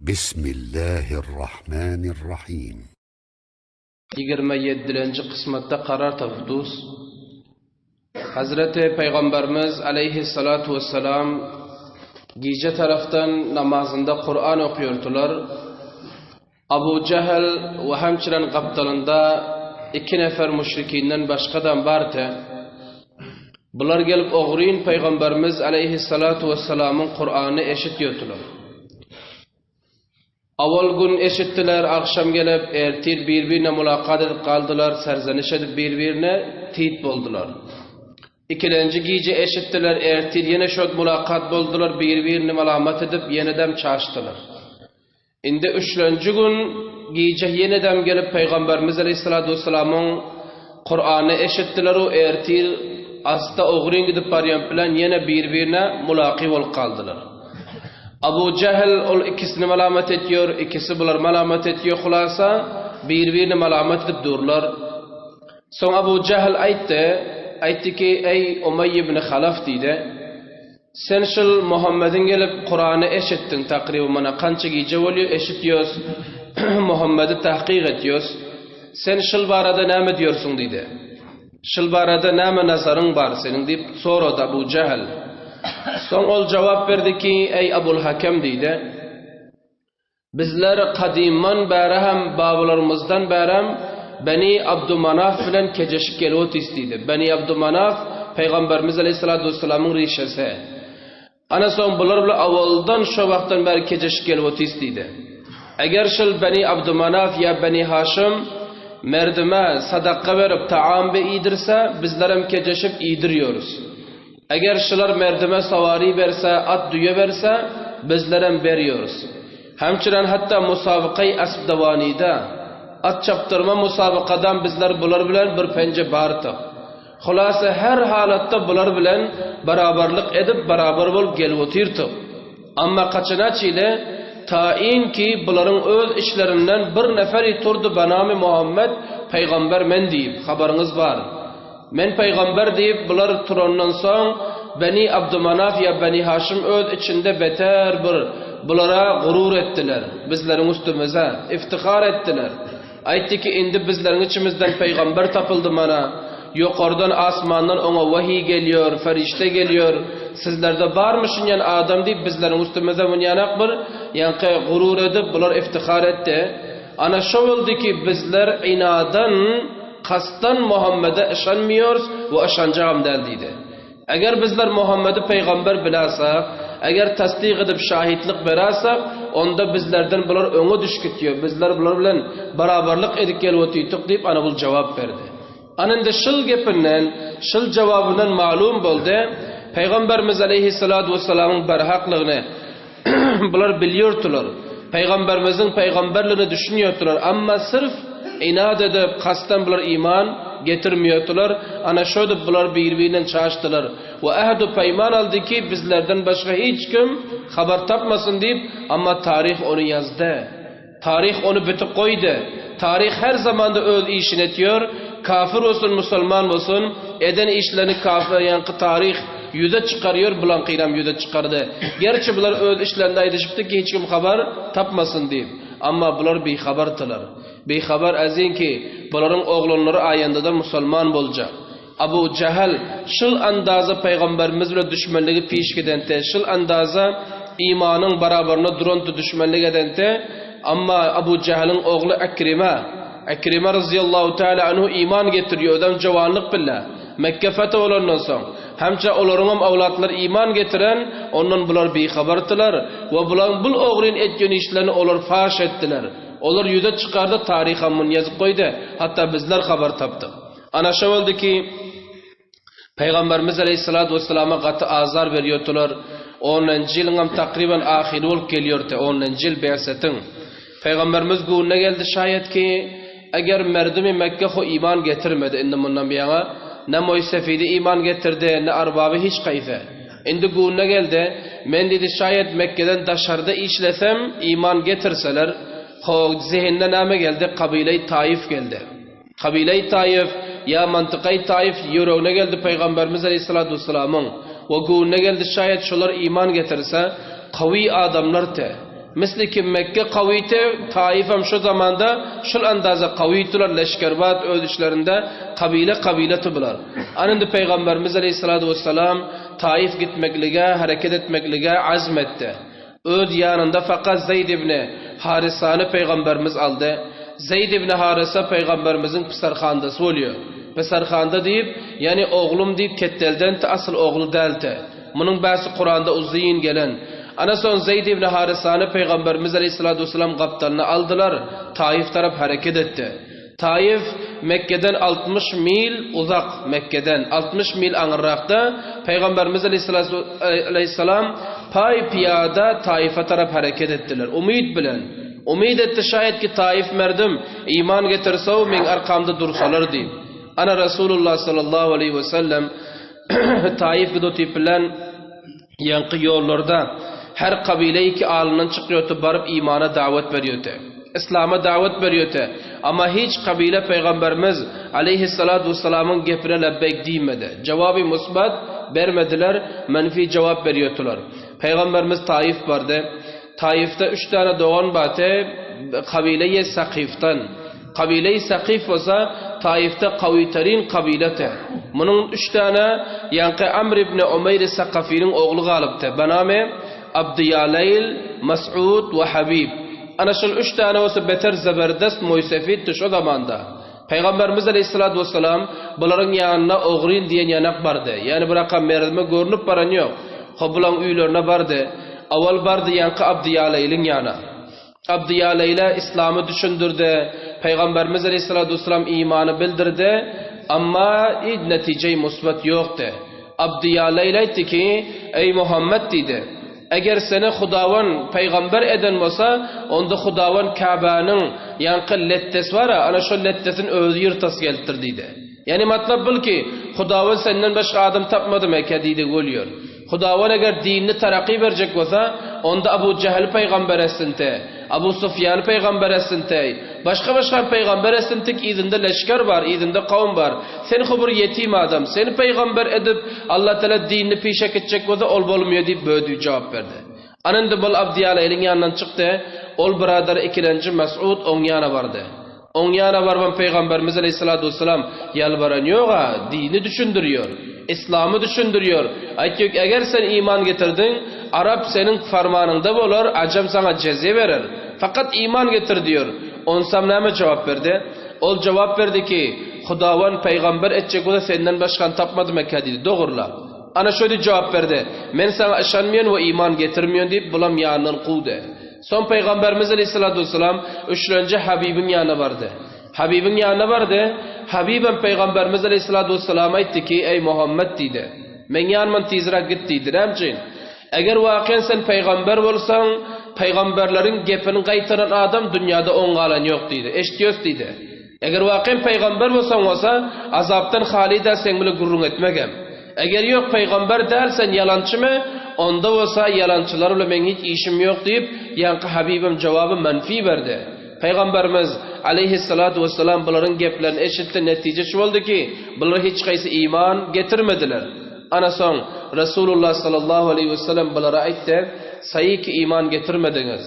Bismillahirrahmanirrahim. 27. kısmette karar tafdus. Hazreti Peygamberimiz aleyhissalatu vesselam gece taraftan namazında Kur'an okuyordular. Abu Cehil ve hemçinin kaptalında 2 nefer müşrikinden başkadan vardı. Bunlar gelip oğruyun Peygamberimiz aleyhissalatu vesselamın Kur'an'ı eşitiyordular. Avval gün eşittiler, akşam gelip ertir birbirine mülakat edip kaldılar, serzeniş edip birbirine teyit boldular. İkinci gece eşittiler, ertir yine şöyle mülakat boldular, birbirine malamat edip yeniden çağıştılar. Indi 3. gün gece yeniden gelip Peygamberimiz Aleyhissalatu Vesselam'ın Kur'an'ı eşittiler, o ertir asta oğrun gidip baryan bilen yine birbirine mülaki ol kaldılar. Abu Cehil ol ikisini malamat ediyor, ikisi bunlar malamat ediyor, hulasa birbirini malamat edip dururlar. Son Abu Cehil aytti ki ey Umayy ibn Halaf dedi, sen şıl Muhammed'in gelip Kur'an'ı eşittin takriben bana kança gece oluyor eşitiyoruz, Muhammed'i tahkik ediyoruz. Sen şıl barada ne diyorsun dedi. Şıl barada ne nazarın var senin deyip soradı Abu Cehil. Son ol cevap verdi ki ey Abul Hakem dedi. Bizler kadimman beri hem babalarımızdan beri hem Beni Abdümanaf bilen keceşik gelot istedi. Beni Abdümanaf Peygamberimiz Aleyhissalatu Vesselam'ın rişesi. Ana son bular bile avvaldan şu vaktan beri keceşik gelot istedi. Eğer şıl Beni Abdümanaf ya Beni Haşim merdime sadaka verip taam be iyidirse bizler hem keceşip iyidiriyoruz. Eğer şılar merdime savari verse, at düye verse, bizlerden veriyoruz. Hemçinin hatta musabıkayı asb davanida, at çaptırma musabıkadan bizler bular bilen bir pence bartık. Hulası her halatta bular bilen beraberlik edip beraber bol gelvotirtik. Ama kaçınaç ile tayin ki buların öz işlerinden bir neferi turdu banami Muhammed peygamber men deyip haberiniz var. Men peygamber deyip bular turandan son Beni Abdümanaf ya Beni Haşim öz içinde beter bir bulara gurur ettiler. Bizlerin üstümüze iftihar ettiler. Aytti ki indi bizlerin içimizden peygamber tapıldı bana. Yukarıdan asmandan ona vahiy geliyor, ferişte geliyor. Sizlerde varmışın yani adam deyip bizlerin üstümüze bunyanak bir yankı gurur edip bular iftihar etti. Ana şu oldu ki bizler inadan kastan Muhammed'e işanmıyoruz ve işancağım deldiydi. Eğer bizler Muhammed'i peygamber bilasak, eğer tasdik edip şahitlik verarsak, onda bizlerden bular öne düşkütüyor. Bizler bular bilen beraberlik edip gelvotuytuk deyip ana bul cevap verdi. Anında şıl gepinden, şıl cevabından malum oldu. Peygamberimiz Aleyhissalatu Vesselam'ın berhaklığını bular biliyordular. Peygamberimizin peygamberliğini düşünüyordular ama sırf inat edip kastan bular iman getirmiyordular. Ana şöyle bular birbirinden çağıştılar. Ve ehdu peyman aldı ki bizlerden başka hiç kim haber tapmasın deyip ama tarih onu yazdı. Tarih onu bitik koydu. Tarih her zamanda öz işini etiyor. Kafir olsun, Müslüman olsun, eden işlerini kafir yankı tarih yüze çıkarıyor, bulan kıyram yüze çıkardı. Gerçi bunlar öz işlerinde aydışıptı ki hiç kim haber tapmasın deyip. Ama bunlar bir haberdiler. Bir haber azin ki bunların oğlanları ayında da Müslüman olacak. Abu Cehil şıl andaza peygamberimiz bile düşmanlığı piş gidente, şıl andaza imanın beraberine durantu düşmanlığı edente. Ama Abu Cehil'in oğlu Ekrime razıyallahu teala anhu iman getiriyor. Adam cavanlık billah. Mekke fethi olandan sonra. Hemçe olarının avlatlar iman getiren, ondan bular bir haberdiler. Ve bular bu oğlun etken işlerini olar faş ettiler. Olar yüze çıkardı, tarihamın yazıp koydu. Hatta bizler haber taptık. Ana şu oldu ki, Peygamberimiz Aleyhissalatu Vesselam'a katı azar veriyordular. 10. yılın takriben ahir olup geliyordu. 10. yıl beyasetin. Peygamberimiz gününe geldi şayet ki, eğer merdimi Mekke o iman getirmedi indi bundan bir yana, ne Moysefidi iman getirdi, ne arbabı hiç kayfe. Indi gününe geldi, men dedi şayet Mekke'den dışarıda işlesem, iman getirseler, o zihinden neme geldi? Kabile-i Taif geldi. Kabile-i Taif, ya mantıkayı Taif, yüreğine geldi Peygamberimiz Aleyhissalatu Vesselam'ın. O gününe geldi şayet şular iman getirse, kavi adamlar te. Misli ki Mekke kaviydi, Taif hem şu zamanda şul andaza kaviydiler, leşkerbat ödüşlerinde kabile tıbılar. Anında Peygamberimiz Aleyhisselatü Vesselam Taif gitmeklige, hareket etmeklige azmetti. Öd yanında fakat Zeyd ibn Harisa'nı Peygamberimiz aldı. Zeyd ibn Harisa Peygamberimizin pisarxandası oluyor. Pisarxanda deyip, yani oğlum deyip kettelden asıl oğlu delti. Bunun bahsi Kur'an'da uzayin gelen. Ana son Zeyd ibn Harisa'nı Peygamberimiz Aleyhisselatü Vesselam kaptanına aldılar. Taif taraf hareket etti. Taif Mekke'den 60 mil uzak, Mekke'den 60 mil anırrakta Peygamberimiz Aleyhisselam pay piyada Taif'e taraf hareket ettiler. Umid bilen. Umid etti şayet ki Taif merdim iman getirse o men arkamda dursalar deyip. Ana Resulullah sallallahu aleyhi ve sellem Taif gidoti bilen yankı yollarda her kabileyi ki alından çıkıyordu barıp imana davet veriyordu. İslam'a davet veriyordu. Ama hiç kabile Peygamberimiz Aleyhisselatü Vesselam'ın gepine lebbek değmedi. Cevabı musbat vermediler, menfi cevap veriyordular. Peygamberimiz Taif vardı. Taif'te 3 tane doğan batı kabile-i Sakif'ten. Kabile-i Sakif olsa Taif'te kaviterin kabileti. Bunun 3 tane yankı Amr ibn Umeyr Sakafi'nin oğlu galıptı. Bename Abdiyaleyl, Mas'ud ve Habib. Ana şol 3 tane olsa beter zeberdest moysefitti şu zamanda. Peygamberimiz Aleyhisselatü Vesselam bunların yanına oğrin diyen yanak vardı. Yani bıraka merdime görünüp paran yok. Bulan üylerine vardı. Aval vardı yankı Abdiyaleyl'in yana. Abdiyaleyl'e İslam'ı düşündürdü. Peygamberimiz Aleyhisselatü Vesselam imanı bildirdi. Ama netice-i musbat yoktu. Abdiyaleyl etti ki ey Muhammed dedi. Eğer seni Hudavan peygamber eden olsa, onda Hudavan Kabe'nin yankı lettes var ya, ana şu lettesin özü yırtas geltir dedi. Yani matlab bil ki, Hudavan senden başka adam tapmadı Mekke dedi oluyor. Hudavan eğer dinini tarakki verecek olsa, onda Abu Cehil peygamber esinte, Abu Sufyan peygamber esinte, başka peygamber esinte ki izinde leşker var, izinde kavm var. Sen hubur yetim adam, seni peygamber edip Allah Teala dinini pişek edecek olsa ol bolmuyor deyip böyle cevap verdi. Anında bol Abdiyaleyl'in yanından çıktı, ol birader ikilenci Mes'ud on yana vardı. On yana varban Peygamberimiz Aleyhisselatü Vesselam yalvaran yok ha, dini düşündürüyor. İslam'ı düşündürüyor. Aytıyor eğer sen iman getirdin, Arap senin farmanında olur, Acem sana ceze verir. Fakat iman getir diyor. Onsam ne cevap verdi? Ol cevap verdi ki, Hudavan peygamber edecek o da senden başkan tapmadı Mekke dedi. Doğrula. Ana şöyle cevap verdi. Men sana aşanmayan ve iman getirmiyorsun deyip bulam yanından kuvdu. Son Peygamberimiz Aleyhisselatü Vesselam 3 önce Habib'in yanına vardı. Habib'in yanına vardı. Habib'in Peygamberimiz Aleyhisselatü Vesselam'a etti ki ey Muhammed dedi. Men yanman tizrak git dedi. Nemçin? Eğer vakiyen sen peygamber olsan, peygamberlerin gepini kaytaran adam dünyada on alan yok dedi. Eştiyoruz dedi. Eğer vakiyen peygamber olsa azaptan hali dersen bile gurrun etmegem. Eğer yok peygamber dersen yalancı mı? Onda olsa yalancılarla men hiç işim yok deyip yankı Habibim cevabı menfi verdi. Peygamberimiz Aleyhisselatü Vesselam bunların geplerini eşitti, netice şu oldu ki bunlar hiç kaysı iman getirmediler. Ana son Resulullah sallallahu aleyhi ve sellem bunlara aytti, sayı ki iman getirmediniz.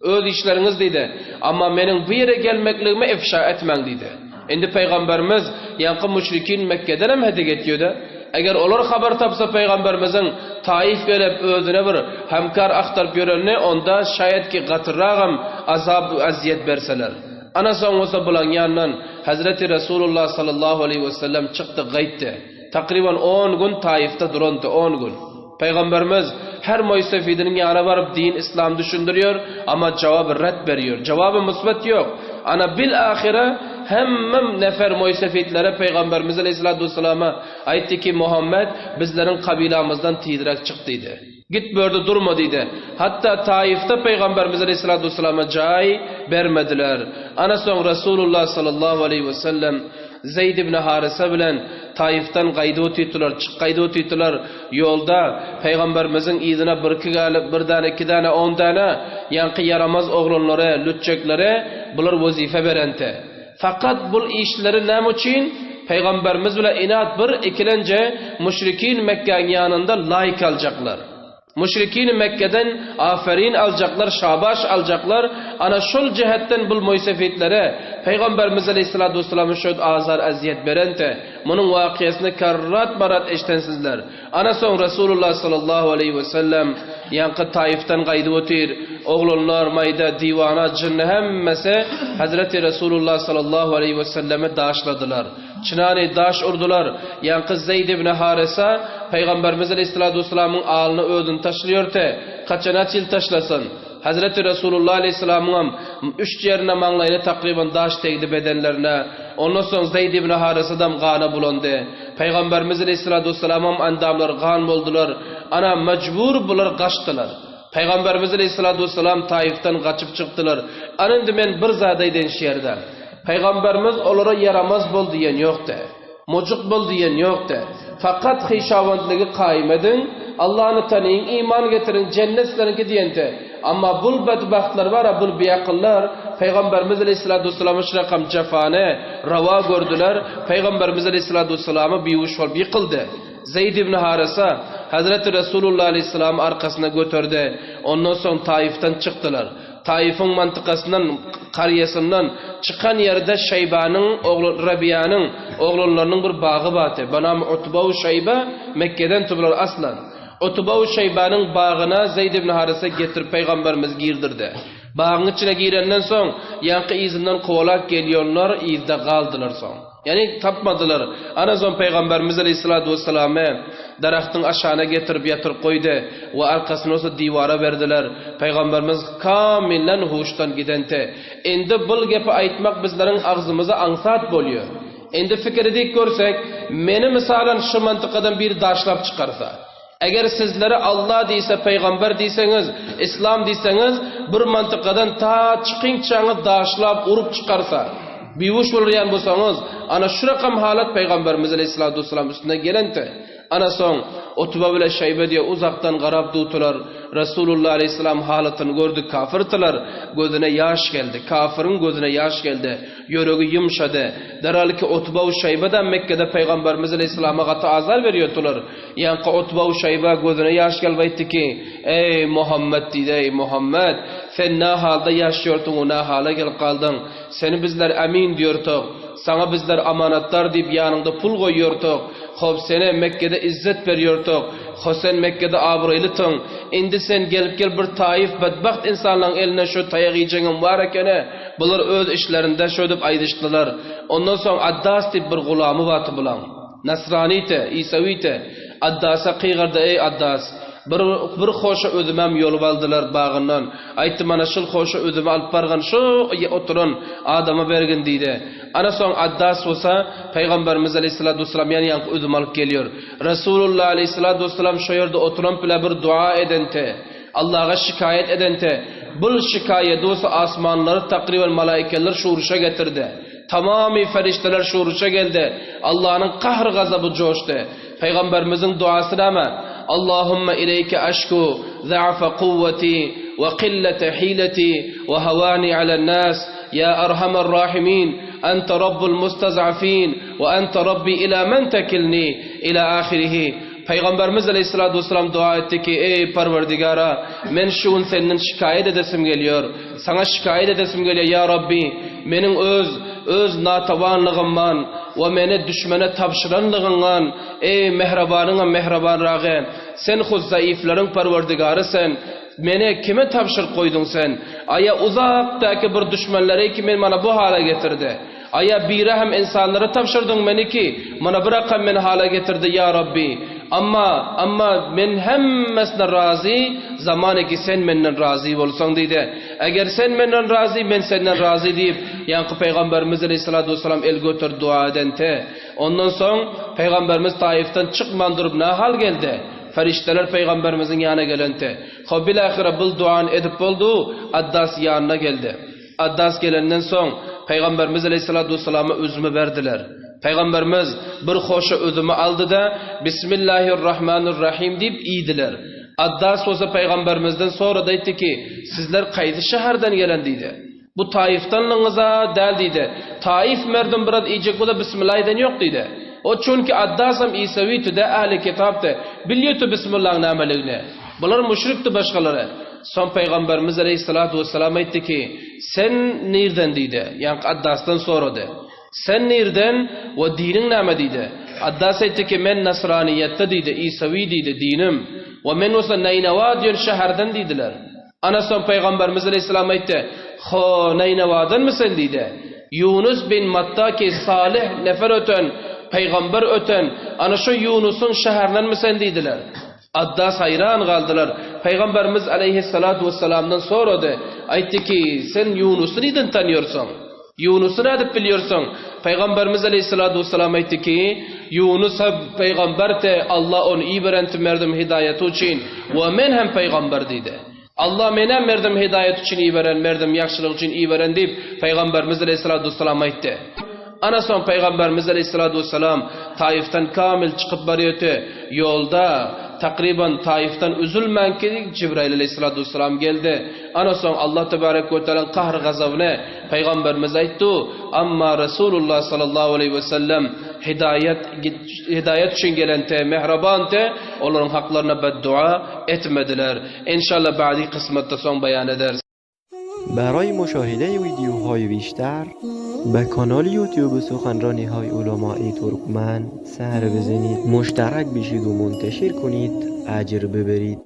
Öz işleriniz dedi. Ama benim bu yere gelmekliğime ifşa etmen dedi. Şimdi Peygamberimiz yankı müşrikin Mekke'den hem hediye ediyordu. Eğer olur haber tapsa Peygamberimizin Taif gelip özüne bir hemkar aktarıp görenini onda şayet ki gatırrağım azab aziyet verseler. Ana son olsa bulan yanından Hazreti Resulullah sallallahu aleyhi ve sellem çıktı gaytti. Takriban 10 gün Taif'te durundu 10 gün. Peygamberimiz her Muysefidinin yanına varıp din İslam düşündürüyor ama cevabı red veriyor. Cevabı musbat yok. Ana bil ahire hemmem nefer Muysefidlere Peygamberimiz Aleyhisselatü Vesselam'a aytti ki Muhammed bizlerin kabilamızdan tidrak çıktıydı. Git böyle durma dedi. Hatta Taif'te Peygamberimiz Aleyhisselatü Vesselam'a cay vermediler. Ana son Resulullah sallallahu aleyhi ve sellem Zeyd ibn Harisa bilen Taif'ten qaydı otuytular yolda Peygamberimizin izine bir tane 2 tane 10 tane yankı yaramaz oğlanlara lütçeklere bular vazife berente. Fakat bu işleri ne için Peygamberimiz bile inat bir ikilence müşrikin Mekke'nin yanında layık alacaklar. Müşrikin Mekke'den aferin alacaklar, şabaş alacaklar. Ana şol cihetten bul moysefetlere Peygamberimiz Aleyhisselatü Vesselam'ın şöyle azar aziyet berente. Bunun vakiyasını karrat marat eştensizler. Ana son Resulullah sallallahu aleyhi ve sellem yankı Taif'ten gaydı otir. Oğlunlar mayda divana cınne hemmese Hazreti Resulullah sallallahu aleyhi ve selleme daşladılar. Çınani daş urdular. Yankı Zeyd ibn Harisa Peygamberimiz Aleyhisselatü Vesselam'ın ağlını ödün taşlıyor te. Kaçana çil taşlasın. Hazreti Resulullah Aleyhisselam'ın 3 yerine manlayını takriben daş tegdi bedenlerine. Ondan sonra Zeyd ibn Harisa'dan gana bulandı. Peygamberimiz Aleyhisselatü Vesselam'ın andamlar gan boldular. Ana mecbur bular kaçtılar. Peygamberimiz Aleyhisselatü Vesselam Taif'ten kaçıp çıktılar. Anındı men bir zadayden şehirde. Peygamberimiz onlara yaramaz bol diyen yoktu. Mocuk bol diyen yoktu. Fakat hişavantlığı kaim edin. Allah'ını tanıyın, iman getirin, cennetlerini diyente. Ama bul bedbahtlar var ya, bul biyakıllar. Peygamberimiz Aleyhisselatü Vesselam'ı şirakam cefane, rava gördüler. Peygamberimiz Aleyhisselatü Vesselam'ı biyuş olup yıkıldı. Zeyd ibn Harisa Hazreti Resulullah Aleyhisselam'ı arkasına götürdü. Ondan sonra Taif'ten çıktılar. Taif'in mantıkasından, kariyasından çıkan yerde Şeyba'nın, Rabiya'nın oğullarının bir bağı batı. Bana Utba-u Şeyba Mekke'den tübüler aslan. Utba-u Şeyba'nın bağına Zeyd ibn Harisa getirip Peygamberimiz girdirdi. Bağın içine girenden son yankı izinden kovalak geliyorlar, izde kaldılar son. Yani tapmadılar. Anazon Peygamberimiz Aleyhisselatü Vesselam'ı daraxtın aşağına getirip yatırıp koydu. Ve arkasını olsa divara verdiler. Peygamberimiz kamilen huştan gidente. Endi bul gepi aytmak bizlerin ağzımıza ansat boluyor. Endi fikirdik görsek, meni misalan şu mantıkadan bir daşlap çıkarsa. Eğer sizlere Allah deyse, Peygamber deyseniz, İslam deyseniz, bir mantıkadan ta çıkınçanı daşlap urup çıkarsa, bivuş oluryan bolsanız, ana şu rakam halat Peygamberimiz Aleyhisselatü Vesselam üstüne gelente. Ana son Utba ile Şeybe diye uzaktan qarab dutular. Resulullah Aleyhisselam halatını gördü, kafirtiler. Gözüne yaş geldi. Kafirin gözüne yaş geldi. Yörüğü yumşadı. Derhal ki Utba ve Şeybe'den Mekke'de Peygamberimiz Aleyhisselam'a katı azar veriyordular. Yankı Utba ve Şeybe gözüne yaş geldi ki, ey Muhammed dedi, ey Muhammed, sen ne halde yaşıyordun, o ne hale gel kaldın. Seni bizler emin diyorduk. Sana bizler amanatlar deyip yanında pul koyuyorduk. Hop seni Mekke'de izzet veriyorduk. Sen Mekke'de abraylıtın. Indi sen gelip gel bir Taif bedbaht insanların eline şu tayak yiyeceğin var ekene. Bunlar öz işlerinde şöyle aydıştılar. Ondan sonra Addas deyip bir gulamı vatı bulan. Nasranite, İsavite. Addas'a kıygardı, ey Addas. Bir hoşa ödümem yolu aldılar bağından. Aytı mana şul hoşa ödümü alıp bargan şu oturun adama bergin deydi. Ana son Addas olsa Peygamberimiz Aleyhisselatü Vesselam yani yankı ödüm alıp geliyor. Resulullah Aleyhisselatü Vesselam şu yerde oturan bile bir dua edente. Allah'a şikayet edente. Bu şikayet olsa asmanları takriben malaikeler şuuruşa getirdi. Tamamı ferişteler şuuruşa geldi. Allah'ın kahr gazabı coştu. Peygamberimizin duasına ama Allahümme ileyke aşku za'fa kuvveti ve qillete hileti ve havani alen nas ya erhamer rahimin ente rabbul mustaz'afin ve ente rabbi ila men tekilni ila ahirihi. Peygamberimiz Aleyhisselatü Vesselam dua etti ki ey Parverdigara men şuun senin şikayet edesim geliyor. Sana şikayet edesim geliyor ya Rabbi. Menin öz natavanlığımdan ve meni düşmene tapşıranlığından ey mehrabanına mehraban rağı. Sen huz zayıfların Parverdigarı sen. Mene kime tapşır koydun sen? Aya uzaktaki bir düşmanları ki men bana bu hale getirdi. Aya birahim insanlara tapşırdın beni ki bana bırakan beni hale getirdi ya Rabbi. Ama men hemmesine razı zamanı ki sen menden razı olsan dedi. Eğer sen menden razı ben senden razı deyip yankı Peygamberimiz Aleyhisselatü Vesselam el götür dua edente. Ondan sonra Peygamberimiz Taif'ten çıkmandırıp ne hal geldi? Ferişteler Peygamberimizin yanına gelente. Bilahire bu duan edip oldu. Addas yanına geldi. Addas gelenden sonra Peygamberimiz Aleyhisselatü Vesselam'a üzümü verdiler. Peygamberimiz bir hoşa ödümü aldı da Bismillahirrahmanirrahim deyip iydiler. Addas olsa Peygamberimizden sonra da etti ki sizler kaydı şehirden gelen deydi. Bu Taif'tanlığınıza del deydi. Taif merdum biraz iyicek bu da Bismillah'den yok deydi. O çünkü Addasam İsavitü de ehli kitaptı. Biliyordu Bismillah'ın ameligini. Bular müşrikti başkaları. Son Peygamberimiz Aleyhissalatu vesselam aytdı ki sen nereden deydi? Yani Addas'tan soradı. Sen nereden ve dinin näme deydi? Addas aytdı ki men Nasraniyette deydi, İsavi deydi dinim. Ve men olsa Neyneva diyor şehirden deydiler. Ana son Peygamberimiz Aleyhisselam aytdı. Ho Neyneva'dan mı sen deydi? Yunus bin Matta ki salih nefer öten, peygamber öten, ana şu Yunus'un şehrinden mi sen deydiler? Addas hayran kaldılar. Peygamberimiz Aleyhissalatu vesselam'dan soradı. Aytdı ki sen Yunus'u neden tanıyorsun? Yunus'u ne biliyorsun? Peygamberimiz Aleyhissalatu vesselam aytdı ki Yunus peygamber te Allah onu iyi verenti merdim hidayeti için ve men hem peygamber dedi. Allah mena merdim hidayet için iyi veren, merdim yaxşılık için iyi veren deyip Peygamberimiz Aleyhissalatu vesselam aytdı. Ana son Peygamberimiz Aleyhissalatu vesselam Taif'ten kamil çıkıp barıyordu. Yolda takriban Taif'ten üzülmen ki Cibrail Aleyhissalatu vesselam geldi. Ana son Allah Tebarek ve Teala'nın kahr gazabını Peygamberimiz aytdı. Amma Resulullah sallallahu aleyhi ve sellem hidayet için gelen te, mehraban te, onların haklarına beddua etmediler. İnşallah ba'di kısmette son beyan ederiz. برای مشاهده ویدیوهای بیشتر به کانال یوتیوب سخنرانی های علمای ترکمن سر بزنید، مشترک بشید و منتشر کنید، اجر ببرید.